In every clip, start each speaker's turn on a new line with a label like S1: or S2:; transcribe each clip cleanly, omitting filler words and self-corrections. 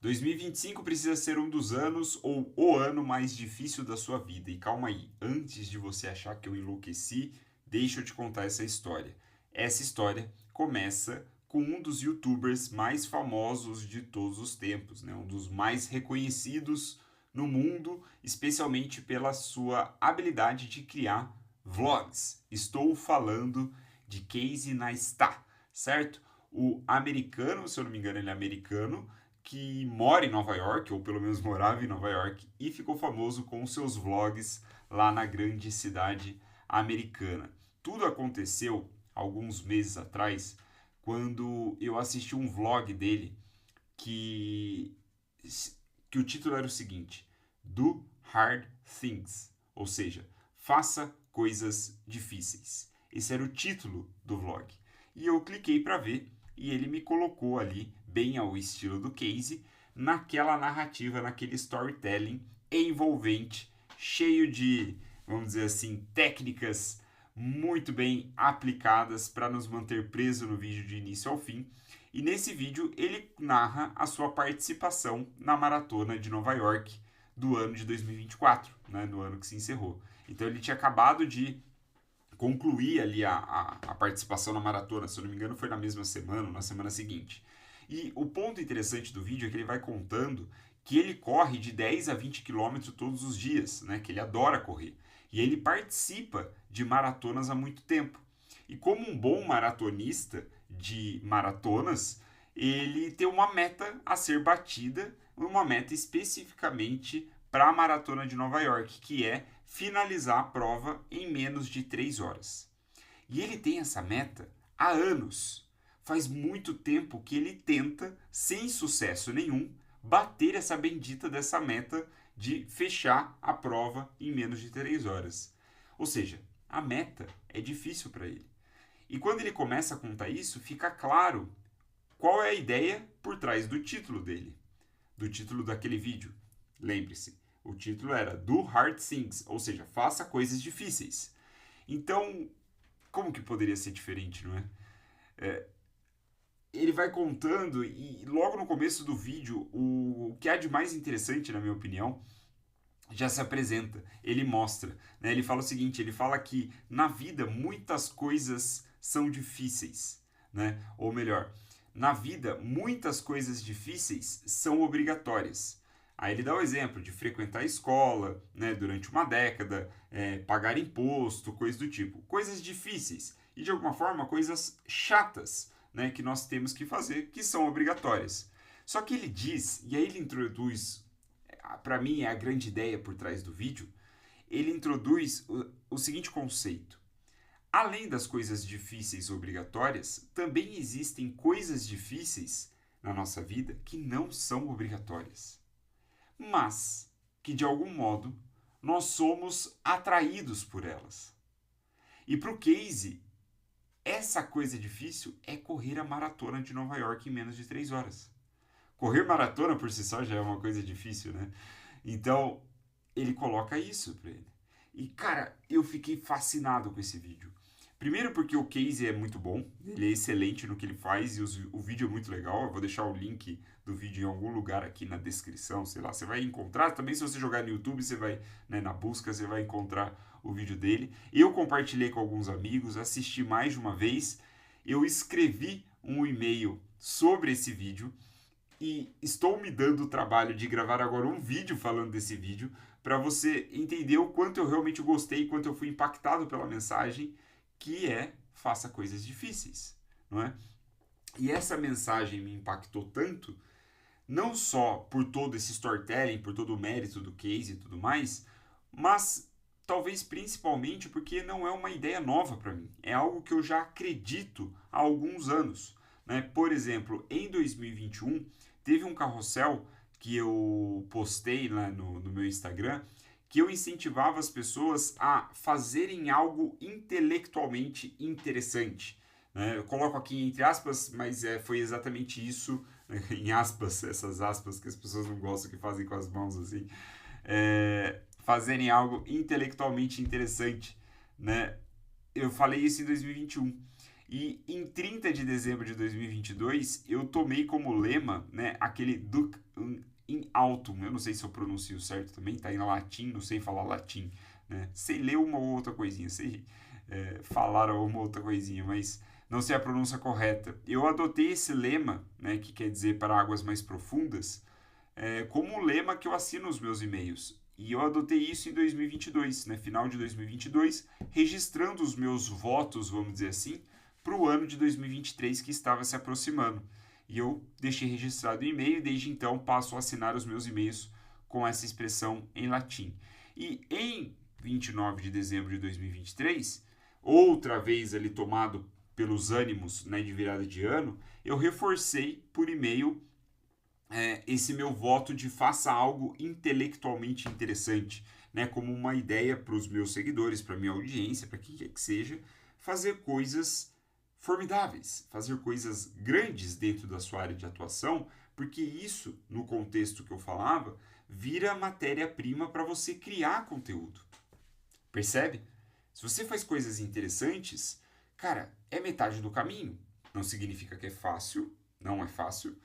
S1: 2025 precisa ser um dos anos ou o ano mais difícil da sua vida. E calma aí, antes de você achar que eu enlouqueci, deixa eu te contar essa história. Essa história começa com um dos youtubers mais famosos de todos os tempos, né? Um dos mais reconhecidos no mundo, especialmente pela sua habilidade de criar vlogs. Estou falando de Casey Neistat, certo? O americano, se eu não me engano, ele é americano, que mora em Nova York, ou pelo menos morava em Nova York, e ficou famoso com seus vlogs lá na grande cidade americana. Tudo aconteceu alguns meses atrás, quando eu assisti um vlog dele que, que o título era o seguinte: Do Hard Things, ou seja, faça coisas difíceis. Esse era o título do vlog. E eu cliquei para ver e ele me colocou ali, bem ao estilo do Casey, naquela narrativa, naquele storytelling envolvente, cheio de, vamos dizer assim, técnicas muito bem aplicadas para nos manter presos no vídeo de início ao fim. E nesse vídeo ele narra a sua participação na maratona de Nova York do ano de 2024, né, do ano que se encerrou. Então ele tinha acabado de concluir ali a participação na maratona, se eu não me engano foi na mesma semana ou na semana seguinte. E o ponto interessante do vídeo é que ele vai contando que ele corre de 10 a 20 quilômetros todos os dias, né, que ele adora correr. E ele participa de maratonas há muito tempo. E como um bom maratonista de maratonas, ele tem uma meta a ser batida, uma meta especificamente para a maratona de Nova York, que é finalizar a prova em menos de 3 horas. E ele tem essa meta há anos. Faz muito tempo que ele tenta, sem sucesso nenhum, bater essa bendita dessa meta de fechar a prova em menos de 3 horas. Ou seja, a meta é difícil para ele. E quando ele começa a contar isso, fica claro qual é a ideia por trás do título dele, do título daquele vídeo. Lembre-se, o título era Do Hard Things, ou seja, faça coisas difíceis. Então, como que poderia ser diferente, não é? Ele vai contando e logo no começo do vídeo, o que há de mais interessante, na minha opinião, já se apresenta. Ele mostra, né? Ele fala o seguinte, ele fala que na vida muitas coisas são difíceis, né? Ou melhor, na vida muitas coisas difíceis são obrigatórias. Aí ele dá o exemplo de frequentar a escola, né, durante uma década, pagar imposto, coisas do tipo. Coisas difíceis e, de alguma forma, coisas chatas, né, que nós temos que fazer, que são obrigatórias. Só que ele diz, e aí ele introduz, para mim é a grande ideia por trás do vídeo, ele introduz o seguinte conceito. Além das coisas difíceis obrigatórias, também existem coisas difíceis na nossa vida que não são obrigatórias, mas que de algum modo nós somos atraídos por elas. E para o Casey, essa coisa difícil é correr a maratona de Nova York em menos de 3 horas. Correr maratona por si só já é uma coisa difícil, né? Então, ele coloca isso pra ele. E, cara, eu fiquei fascinado com esse vídeo. Primeiro porque o Casey é muito bom, ele é excelente no que ele faz e o vídeo é muito legal. Eu vou deixar o link do vídeo em algum lugar aqui na descrição, sei lá, você vai encontrar. Também se você jogar no YouTube, você vai, né, na busca, você vai encontrar o vídeo dele. Eu compartilhei com alguns amigos, assisti mais de uma vez. Eu escrevi um e-mail sobre esse vídeo e estou me dando o trabalho de gravar agora um vídeo falando desse vídeo para você entender o quanto eu realmente gostei, quanto eu fui impactado pela mensagem, que é faça coisas difíceis, não é? E essa mensagem me impactou tanto, não só por todo esse storytelling, por todo o mérito do case e tudo mais, mas talvez principalmente porque não é uma ideia nova para mim. É algo que eu já acredito há alguns anos. Né? Por exemplo, em 2021, teve um carrossel que eu postei lá no meu Instagram que eu incentivava as pessoas a fazerem algo intelectualmente interessante. Né? Eu coloco aqui entre aspas, mas foi exatamente isso, né? Em aspas, essas aspas que as pessoas não gostam que fazem com as mãos assim. Fazerem algo intelectualmente interessante. Né? Eu falei isso em 2021. E em 30 de dezembro de 2022, eu tomei como lema, né, aquele Duc in Autumn. Eu não sei se eu pronuncio certo também, tá em latim, não sei falar latim, né? Sei ler uma ou outra coisinha, sei falar uma ou outra coisinha, mas não sei a pronúncia correta. Eu adotei esse lema, né, que quer dizer para águas mais profundas, como o lema que eu assino os meus e-mails. E eu adotei isso em 2022, né, final de 2022, registrando os meus votos, vamos dizer assim, para o ano de 2023 que estava se aproximando. E eu deixei registrado o e-mail e desde então passo a assinar os meus e-mails com essa expressão em latim. E em 29 de dezembro de 2023, outra vez ali tomado pelos ânimos, né, de virada de ano, eu reforcei por e-mail esse meu voto de faça algo intelectualmente interessante, né, como uma ideia para os meus seguidores, para minha audiência, para quem quer que seja, fazer coisas formidáveis, fazer coisas grandes dentro da sua área de atuação, porque isso, no contexto que eu falava, vira matéria-prima para você criar conteúdo. Percebe? Se você faz coisas interessantes, cara, é metade do caminho. Não significa que é fácil, não é fácil,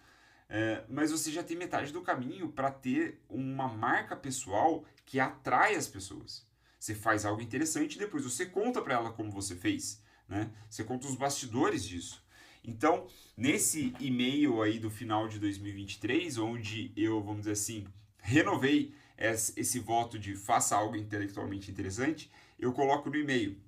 S1: mas você já tem metade do caminho para ter uma marca pessoal que atrai as pessoas. Você faz algo interessante e depois você conta para ela como você fez, né? Você conta os bastidores disso. Então, nesse e-mail aí do final de 2023, onde eu, vamos dizer assim, renovei esse voto de faça algo intelectualmente interessante, eu coloco no e-mail,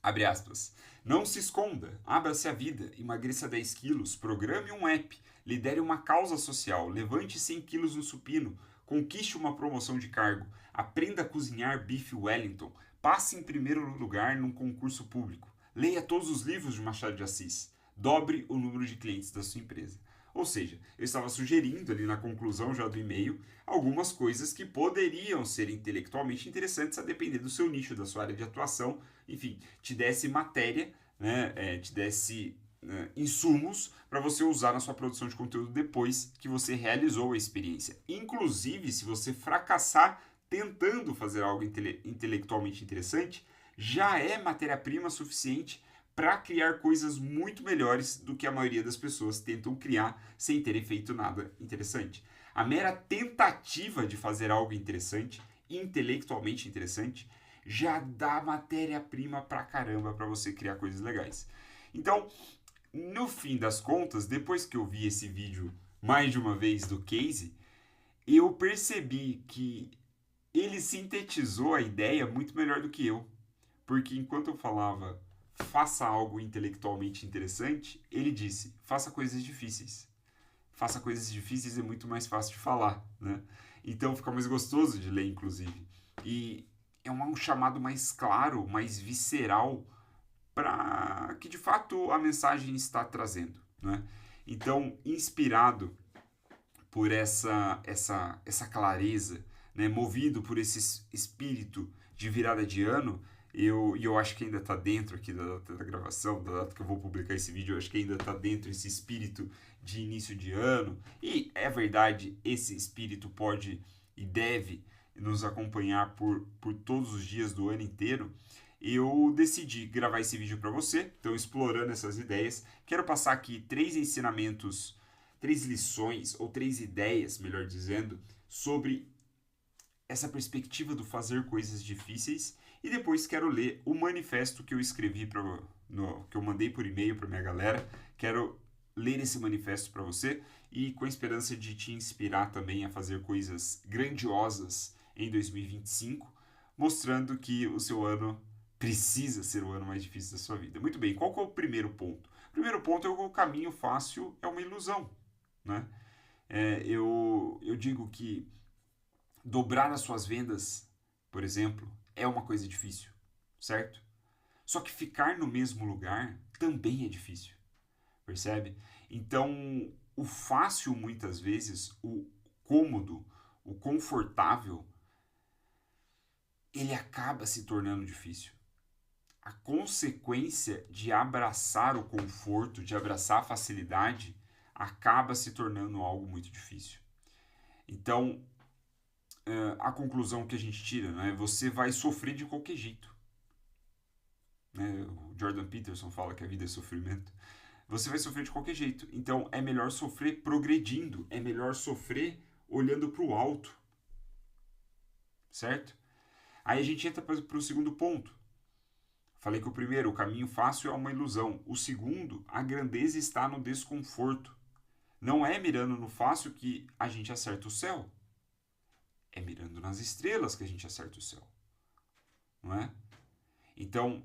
S1: abre aspas, não se esconda, abra-se a vida, emagreça 10 quilos, programe um app, lidere uma causa social, levante 100 quilos no supino, conquiste uma promoção de cargo, aprenda a cozinhar bife Wellington, passe em primeiro lugar num concurso público, leia todos os livros de Machado de Assis, dobre o número de clientes da sua empresa. Ou seja, eu estava sugerindo ali na conclusão já do e-mail algumas coisas que poderiam ser intelectualmente interessantes a depender do seu nicho, da sua área de atuação, enfim, te desse matéria, né, te desse insumos para você usar na sua produção de conteúdo depois que você realizou a experiência. Inclusive, se você fracassar tentando fazer algo intelectualmente interessante, já é matéria-prima suficiente para criar coisas muito melhores do que a maioria das pessoas tentam criar sem terem feito nada interessante. A mera tentativa de fazer algo interessante, intelectualmente interessante, já dá matéria-prima pra caramba para você criar coisas legais. Então, no fim das contas, depois que eu vi esse vídeo mais de uma vez do Casey, eu percebi que ele sintetizou a ideia muito melhor do que eu. Porque enquanto eu falava faça algo intelectualmente interessante, ele disse faça coisas difíceis. Faça coisas difíceis é muito mais fácil de falar, né? Então fica mais gostoso de ler, inclusive. E é um chamado mais claro, mais visceral para que de fato a mensagem está trazendo, né? Então, inspirado por essa clareza, né, movido por esse espírito de virada de ano, eu acho que ainda está dentro aqui da data da gravação, da data que eu vou publicar esse vídeo, eu acho que ainda está dentro esse espírito de início de ano. E é verdade, esse espírito pode e deve nos acompanhar por todos os dias do ano inteiro. Eu decidi gravar esse vídeo para você, então explorando essas ideias. Quero passar aqui 3 ensinamentos, 3 lições, ou 3 ideias, melhor dizendo, sobre essa perspectiva do fazer coisas difíceis. E depois quero ler o manifesto que eu escrevi, que eu mandei por e-mail para minha galera. Quero ler esse manifesto para você e com a esperança de te inspirar também a fazer coisas grandiosas em 2025, mostrando que o seu ano precisa ser o ano mais difícil da sua vida. Muito bem, qual que é o primeiro ponto? O primeiro ponto é que o caminho fácil é uma ilusão, né? Eu digo que dobrar as suas vendas, por exemplo, é uma coisa difícil, certo? Só que ficar no mesmo lugar também é difícil, percebe? Então, o fácil, muitas vezes, o cômodo, o confortável, ele acaba se tornando difícil. A consequência de abraçar o conforto, de abraçar a facilidade, acaba se tornando algo muito difícil. Então, a conclusão que a gente tira, né, você vai sofrer de qualquer jeito. né? O Jordan Peterson fala que a vida é sofrimento. Você vai sofrer de qualquer jeito. Então é melhor sofrer progredindo, é melhor sofrer olhando para o alto, certo? Aí a gente entra para o segundo ponto. Falei que o primeiro, o caminho fácil é uma ilusão. O segundo, a grandeza está no desconforto. Não é mirando no fácil que a gente acerta o céu. É mirando nas estrelas que a gente acerta o céu. Não é? Então,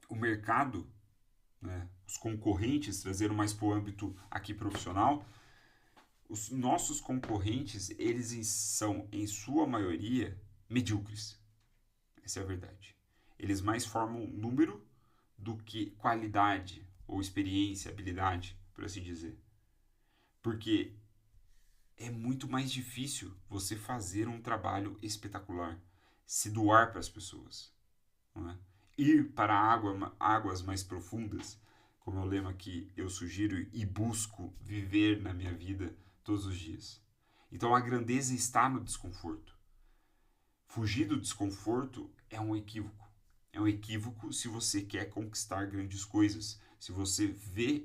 S1: o mercado, né, os concorrentes, trazendo mais para o âmbito aqui profissional, os nossos concorrentes, eles são, em sua maioria, medíocres. Essa é a verdade. Eles mais formam número do que qualidade ou experiência, habilidade, por assim dizer. Porque é muito mais difícil você fazer um trabalho espetacular, se doar para as pessoas, não é? Ir para águas mais profundas, como é o lema que eu sugiro e busco viver na minha vida todos os dias. Então a grandeza está no desconforto. Fugir do desconforto é um equívoco. É um equívoco se você quer conquistar grandes coisas, se você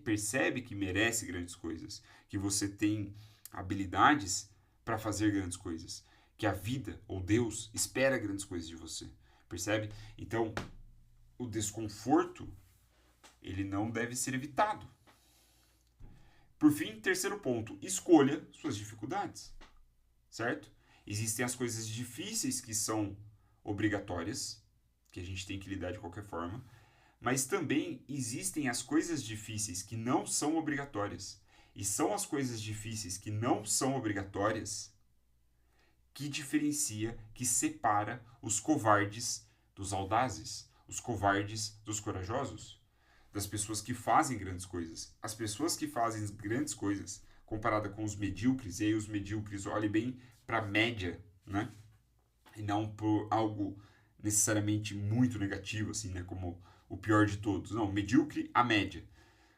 S1: percebe que merece grandes coisas, que você tem habilidades para fazer grandes coisas, que a vida ou Deus espera grandes coisas de você, percebe? Então, o desconforto, ele não deve ser evitado. Por fim, terceiro ponto, escolha suas dificuldades, certo? Existem as coisas difíceis que são obrigatórias, que a gente tem que lidar de qualquer forma, mas também existem as coisas difíceis que não são obrigatórias. E são as coisas difíceis que não são obrigatórias que diferencia, que separa os covardes dos audazes, os covardes dos corajosos, das pessoas que fazem grandes coisas. As pessoas que fazem grandes coisas, comparada com os medíocres, e aí os medíocres, olhem bem para a média, né? E não por algo necessariamente muito negativo, assim, né? Como o pior de todos. Não, medíocre, a média.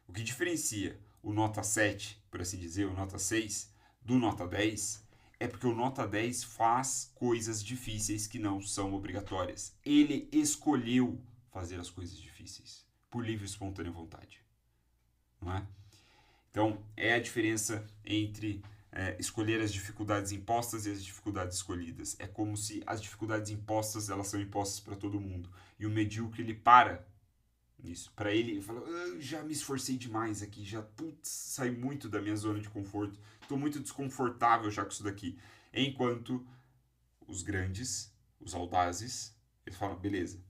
S1: O que diferencia o nota 7, por assim dizer, o nota 6, do nota 10, é porque o nota 10 faz coisas difíceis que não são obrigatórias. Ele escolheu fazer as coisas difíceis, por livre e espontânea vontade. Não é? Então, é a diferença entre escolher as dificuldades impostas e as dificuldades escolhidas. É como se as dificuldades impostas, elas são impostas para todo mundo. E o medíocre, ele para nisso. Para ele fala, já me esforcei demais aqui, já saí muito da minha zona de conforto, estou muito desconfortável já com isso daqui. Enquanto os grandes, os audazes, eles falam, beleza,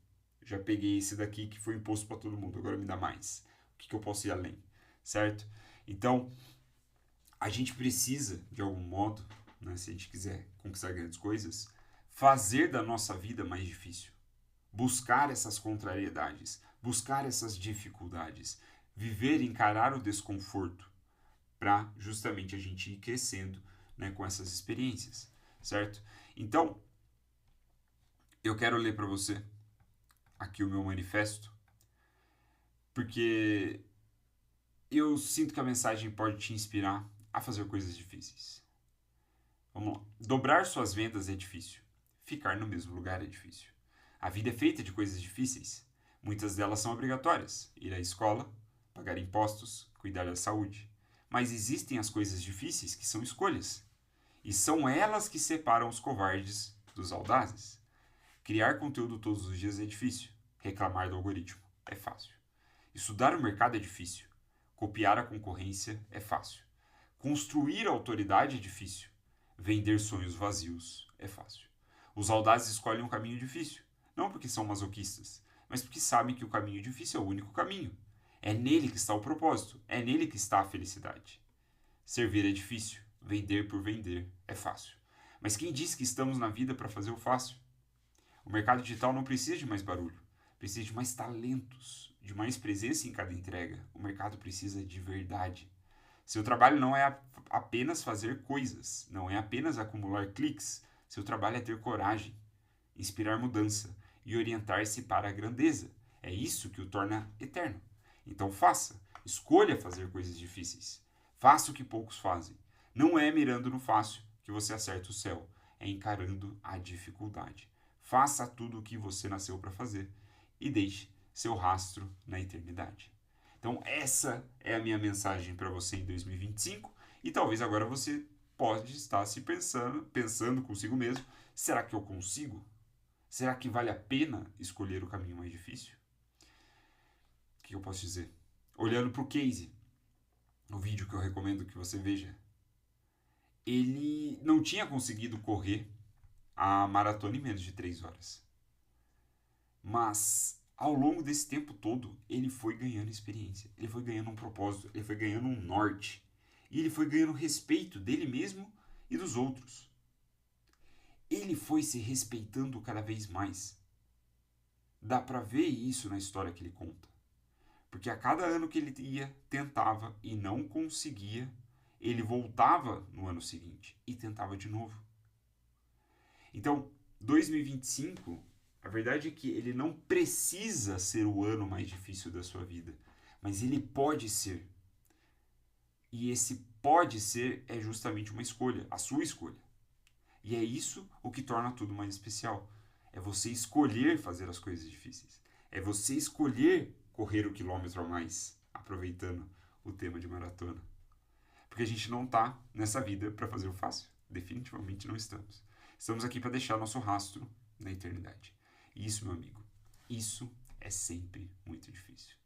S1: já peguei esse daqui que foi imposto para todo mundo, agora me dá mais. O que eu posso ir além? Certo? Então, a gente precisa, de algum modo, né, se a gente quiser conquistar grandes coisas, fazer da nossa vida mais difícil. Buscar essas contrariedades, buscar essas dificuldades, viver, encarar o desconforto para justamente a gente ir crescendo, né, com essas experiências, certo? Então, eu quero ler para você aqui o meu manifesto, porque eu sinto que a mensagem pode te inspirar a fazer coisas difíceis. Vamos lá. Dobrar suas vendas é difícil. Ficar no mesmo lugar é difícil. A vida é feita de coisas difíceis. Muitas delas são obrigatórias. Ir à escola, pagar impostos, cuidar da saúde. Mas existem as coisas difíceis que são escolhas. E são elas que separam os covardes dos audazes. Criar conteúdo todos os dias é difícil. Reclamar do algoritmo é fácil. Estudar o mercado é difícil. Copiar a concorrência é fácil. Construir autoridade é difícil. Vender sonhos vazios é fácil. Os audazes escolhem um caminho difícil. Não porque são masoquistas, mas porque sabem que o caminho difícil é o único caminho. É nele que está o propósito, é nele que está a felicidade. Servir é difícil, vender por vender é fácil. Mas quem diz que estamos na vida para fazer o fácil? O mercado digital não precisa de mais barulho, precisa de mais talentos, de mais presença em cada entrega. O mercado precisa de verdade. Seu trabalho não é apenas fazer coisas, não é apenas acumular cliques. Seu trabalho é ter coragem, inspirar mudança e orientar-se para a grandeza. É isso que o torna eterno. Então faça, escolha fazer coisas difíceis. Faça o que poucos fazem. Não é mirando no fácil que você acerta o céu, é encarando a dificuldade. Faça tudo o que você nasceu para fazer e deixe seu rastro na eternidade. Então essa é a minha mensagem para você em 2025 e talvez agora você pode estar se pensando consigo mesmo, será que eu consigo? Será que vale a pena escolher o caminho mais difícil? O que eu posso dizer? Olhando para o Casey, o vídeo que eu recomendo que você veja, ele não tinha conseguido correr a maratona em menos de 3 horas. Mas ao longo desse tempo todo, ele foi ganhando experiência, ele foi ganhando um propósito, ele foi ganhando um norte. E ele foi ganhando respeito dele mesmo e dos outros. Ele foi se respeitando cada vez mais. Dá pra ver isso na história que ele conta. Porque a cada ano que ele ia, tentava e não conseguia, ele voltava no ano seguinte e tentava de novo. Então, 2025, a verdade é que ele não precisa ser o ano mais difícil da sua vida, mas ele pode ser. E esse pode ser é justamente uma escolha, a sua escolha. E é isso o que torna tudo mais especial. É você escolher fazer as coisas difíceis. É você escolher correr o quilômetro a mais, aproveitando o tema de maratona. Porque a gente não está nessa vida para fazer o fácil. Definitivamente não estamos. Estamos aqui para deixar nosso rastro na eternidade. E isso, meu amigo, isso é sempre muito difícil.